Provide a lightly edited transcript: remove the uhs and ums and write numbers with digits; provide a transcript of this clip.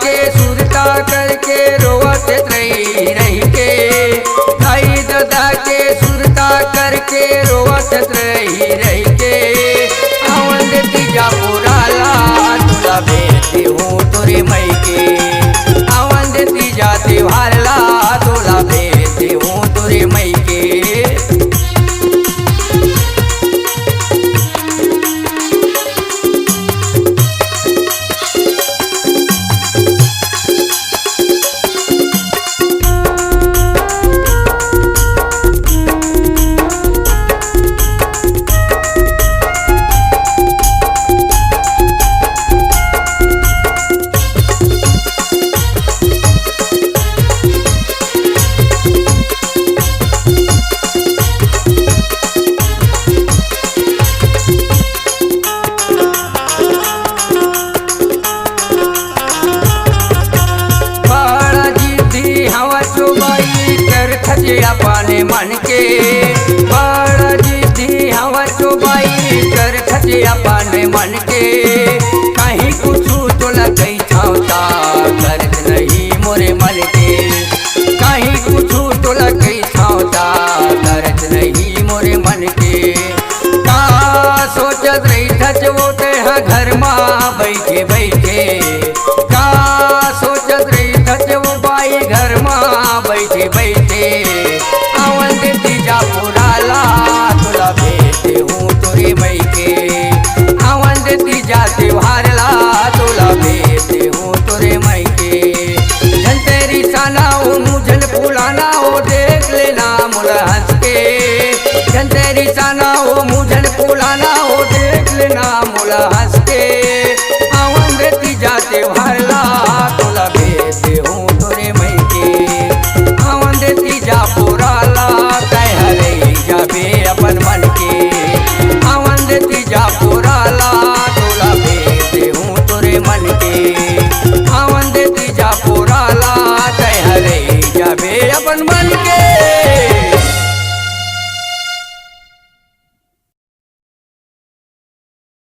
के सुरता करके रोवत रही रही के, भाई दादा के सुरता करके रोवत रही रही के। आवन तीजा पुराला तुला बेटी हूँ तोरे मई के, आवन तीजा त्योहारला तुला बेटी हूँ तोरे मई के। अपने मन के बड़ा जिद्दी हवा चुबाई कर खचे अपने मन के। कहीं कुछ तो लगई छावता करत नहीं मोरे मन के, कहीं कुछ तो लगई छावता करत नहीं मोरे मन के। का सोचत रही थच वो ते घर माँ बैठे बैठे, का सोचत रही थच वो बाई घर माँ बैठे बैठे। आवन तीजा पुराला तुला बेटे हूँ तोरे मई के, आवन तीजा त्योहारला तुला बेटे हूँ तोरे मई के। जन तेरी साना हो मुझन फुलाना हो देख लेना मुला हंस के, जन तेरी साना हो मुझन फुलाना हो देख लेना मुला हंस